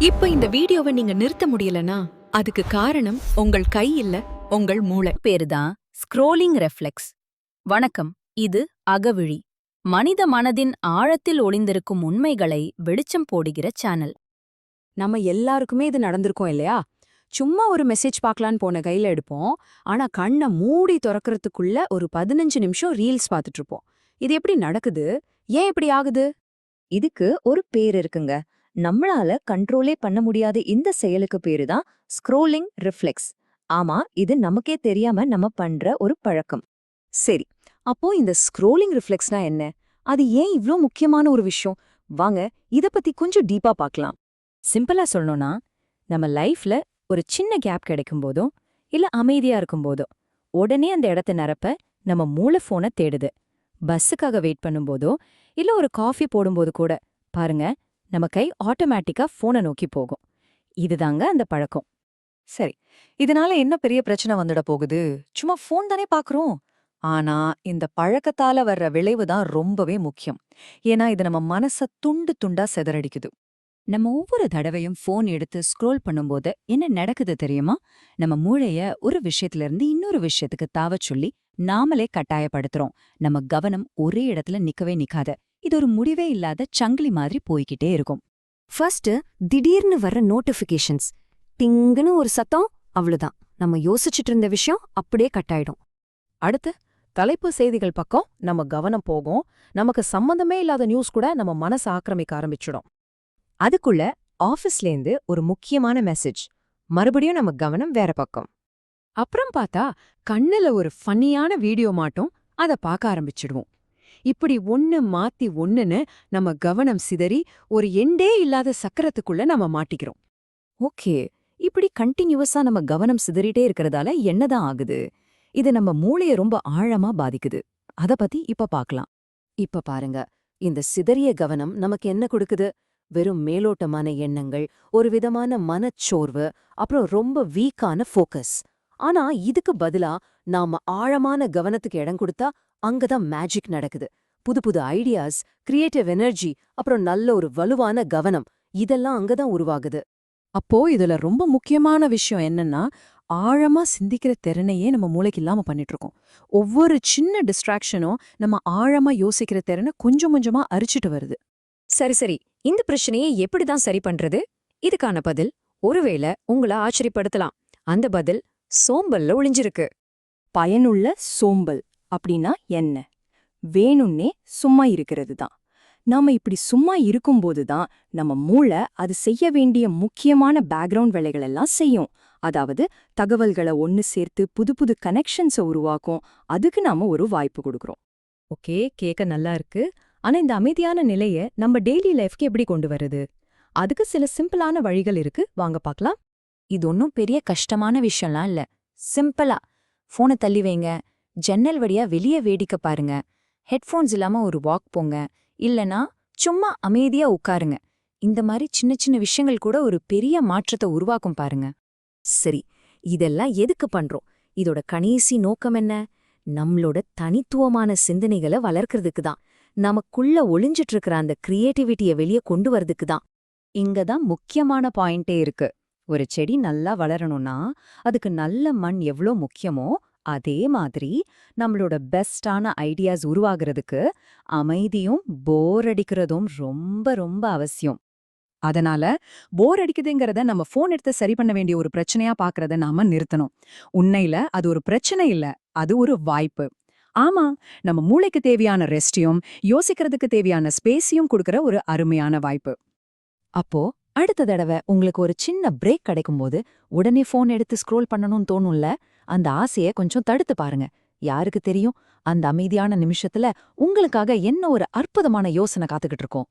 இப்ப இந்த வீடியோவை நீங்க நிறுத்த முடியலனா அதுக்கு காரணம் உங்கள் கை இல்ல, உங்கள் மூளை. பேருதான் ஸ்க்ரோலிங் ரெஃப்ளெக்ஸ். வணக்கம், இது அகவிழி. மனித மனதின் ஆழத்தில் ஒளிந்திருக்கும் உண்மைகளை வெளிச்சம் போடுகிற சேனல். நம்ம எல்லாருக்குமே இது நடந்திருக்கோம் இல்லையா? சும்மா ஒரு மெசேஜ் பார்க்கலான்னு போன கையில எடுப்போம். ஆனா கண்ணை மூடி திறக்கறதுக்குள்ள ஒரு 15 நிமிஷம் ரீல்ஸ் பார்த்துட்டு இருப்போம். இது எப்படி நடக்குது? ஏன் இப்படி ஆகுது? இதுக்கு ஒரு பேர் இருக்குங்க. நம்மளால கண்ட்ரோலே பண்ண முடியாத இந்த செயலுக்கு பேரு தான் ஸ்க்ரோலிங் ரிஃப்ளெக்ஸ். ஆமா, இது நமக்கே தெரியாம நம்ம பண்ற ஒரு பழக்கம். சரி, அப்போ இந்த ஸ்க்ரோலிங் ரிஃப்ளெக்ஸ்னா என்ன? அது ஏன் இவ்ளோ முக்கியமான ஒரு விஷயம்? வாங்க இத பத்தி கொஞ்சம் டீப்பா பார்க்கலாம். சிம்பிளா சொல்லணும்னா, நம்ம லைஃப்ல ஒரு சின்ன கேப் கிடைக்கும் போதோ இல்ல அமைதியா இருக்கும் போதோ உடனே அந்த இடத்த நிரப்ப நம்ம மூளை போனை தேடுது. பஸ்ஸுக்காக வெயிட் பண்ணும்போதோ இல்ல ஒரு காஃபி போடும்போது கூட பாருங்க, நம்ம கை ஆட்டோமேட்டிக்கா போனை நோக்கி போகும். இதுதாங்க அந்த பழக்கம். சரி, இதனால என்ன பெரிய பிரச்சனை வந்துட போகுது? சும்மா ஃபோன் தானே பாக்குறோம். ஆனா இந்த பழக்கத்தால வர்ற விளைவு தான் ரொம்பவே முக்கியம். ஏன்னா இது நம்ம மனச துண்டு துண்டா சிதறடிக்குது. நம்ம ஒவ்வொரு தடவையும் ஃபோன் எடுத்து ஸ்க்ரோல் பண்ணும்போது என்ன நடக்குது தெரியுமா? நம்ம மூளைய ஒரு விஷயத்துல இருந்து இன்னொரு விஷயத்துக்கு தாவச் சொல்லி நாமளே கட்டாயப்படுத்துறோம். நம்ம கவனம் ஒரே இடத்துல நிக்கவே நிக்காது. இது ஒரு முடிவே இல்லாத சங்கிலி மாதிரி போய்கிட்டே இருக்கும். ஃபர்ஸ்ட் திடீர்னு வர்ற நோட்டிஃபிகேஷன்ஸ், டிங்குன்னு ஒரு சத்தம், அவ்வளவுதான். நம்ம யோசிச்சுட்டு இருந்த விஷயம் அப்படியே கட்டாயிடும். அடுத்து தலைப்பு செய்திகள் பக்கம் நம்ம கவனம் போகும். நமக்கு சம்பந்தமே இல்லாத நியூஸ் கூட நம்ம மனச ஆக்கிரமிக்க ஆரம்பிச்சிடும். அதுக்குள்ள ஆபீஸ்லேருந்து ஒரு முக்கியமான மெசேஜ், மறுபடியும் நம்ம கவனம் வேற பக்கம். அப்புறம் பார்த்தா கண்ணுல ஒரு ஃபன்னியான வீடியோ மாட்டும், அத பார்க்க ஆரம்பிச்சிடுவோம். இப்படி ஒண்ணு மாத்தி ஒண்ணுன்னு நம்ம கவனம் சிதறி ஒரு எண்டே இல்லாத சக்கரத்துக்குள்ள நம்ம மாட்டிக்கிறோம். ஓகே, இப்படி கண்டினியூவஸா நம்ம கவனம் சிதறிட்டே இருக்கிறதால என்னதான் ஆகுது? இது நம்ம மூளைய ரொம்ப ஆழமா பாதிக்குது. அத பத்தி இப்ப பார்க்கலாம். இப்ப பாருங்க, இந்த சிதறிய கவனம் நமக்கு என்ன கொடுக்குது? வெறும் மேலோட்டமான எண்ணங்கள், ஒரு விதமான மனச்சோர்வு, அப்புறம் ரொம்ப வீக்கான ஃபோக்கஸ். ஆனா இதுக்கு பதிலா நாம ஆழமான கவனத்துக்கு இடம் கொடுத்தா அங்கதான் மேஜிக் நடக்குது. புது புது ஐடியாஸ், கிரியேட்டிவ் எனர்ஜி, அப்புறம் நல்ல ஒரு வலுவான கவனம், இதெல்லாம் அங்கதான் உருவாகுது. அப்போ இதுல ரொம்ப முக்கியமான விஷயம் என்னன்னா, ஆழமா சிந்திக்கிற திறனையே நம்ம மூளைக்கு இல்லாம பண்ணிட்டு இருக்கோம். ஒவ்வொரு சின்ன டிஸ்ட்ராக்ஷனும் நம்ம ஆழமா யோசிக்கிற திறனை கொஞ்சம் கொஞ்சமா அரிச்சிட்டு வருது. சரி, இந்த பிரச்சனையை எப்படிதான் சரி பண்றது? இதுக்கான பதில் ஒருவேளை உங்களை ஆச்சரியப்படுத்தலாம். அந்த பதில் சோம்பல்ல ஒளிஞ்சிருக்கு. பயனுள்ள சோம்பல் அப்படின்னா என்ன? வேணும்னே சும்மா இருக்கிறது தான். நாம இப்படி சும்மா இருக்கும்போது தான் நம்ம மூளை அது செய்ய வேண்டிய முக்கியமான பேக்ரவுண்ட் வேலைகள் எல்லாம் செய்யும். அதாவது தகவல்களை ஒன்னு சேர்த்து புது புது கனெக்ஷன்ஸை உருவாக்கும். அதுக்கு நாம ஒரு வாய்ப்பு கொடுக்கறோம். ஓகே, கேட்க நல்லா இருக்கு. ஆனா இந்த அமைதியான நிலைய நம்ம டெய்லி லைஃப்க்கு எப்படி கொண்டு வருது? அதுக்கு சில சிம்பிளான வழிகள் இருக்கு, வாங்க பார்க்கலாம். இது ஒன்றும் பெரிய கஷ்டமான விஷயம்லாம் இல்ல. சிம்பிளா போனை தள்ளி வைங்க, ஜன்னல் வழியா வெளியே வேடிக்கை பாருங்க, ஹெட்ஃபோன்ஸ் இல்லாம ஒரு வாக் போங்க, இல்லனா சும்மா அமைதியா உட்காருங்க. இந்த மாதிரி சின்ன சின்ன விஷயங்கள் கூட ஒரு பெரிய மாற்றத்தை உருவாக்கும் பாருங்க. சரி, இதெல்லாம் எதுக்கு பண்றோம்? இதோட கடைசி நோக்கம் என்ன? நம்மளோட தனித்துவமான சிந்தனைகளை வளர்க்கறதுக்கு தான். நமக்குள்ள ஒளிஞ்சிட்டு இருக்கிற அந்த கிரியேட்டிவிட்டியை வெளியே கொண்டு வரதுக்கு தான். இங்கதான் முக்கியமான பாயிண்டே இருக்கு. ஒரு செடி நல்லா வளரணும்னா அதுக்கு நல்ல மண் எவ்ளோ முக்கியமோ அதே மாதிரி நம்மளோட பெஸ்டான ஐடியாஸ் உருவாகிறதுக்கு அமைதியும் போர் அடிக்கிறதும் ரொம்ப ரொம்ப அவசியம். அதனால போர் அடிக்குதுங்கிறத நம்ம ஃபோன் எடுத்து சரி பண்ண வேண்டிய ஒரு பிரச்சனையா பாக்குறத நாம நிறுத்தணும். உண்மையில அது ஒரு பிரச்சனை இல்ல, அது ஒரு வாய்ப்பு. ஆமா, நம்ம மூளைக்கு தேவையான ரெஸ்டையும் யோசிக்கிறதுக்கு தேவையான ஸ்பேஸையும் கொடுக்கற ஒரு அருமையான வாய்ப்பு. அப்போ அடுத்த தடவை உங்களுக்கு ஒரு சின்ன பிரேக் கிடைக்கும்போது உடனே ஃபோன் எடுத்து ஸ்க்ரோல் பண்ணணும்னு தோணும்ல, அந்த ஆசையை கொஞ்சம் தடுத்து பாருங்க. யாருக்கு தெரியும், அந்த அமைதியான நிமிஷத்துல உங்களுக்காக என்ன ஒரு அற்புதமான யோசனை காத்துக்கிட்டு இருக்கோம்.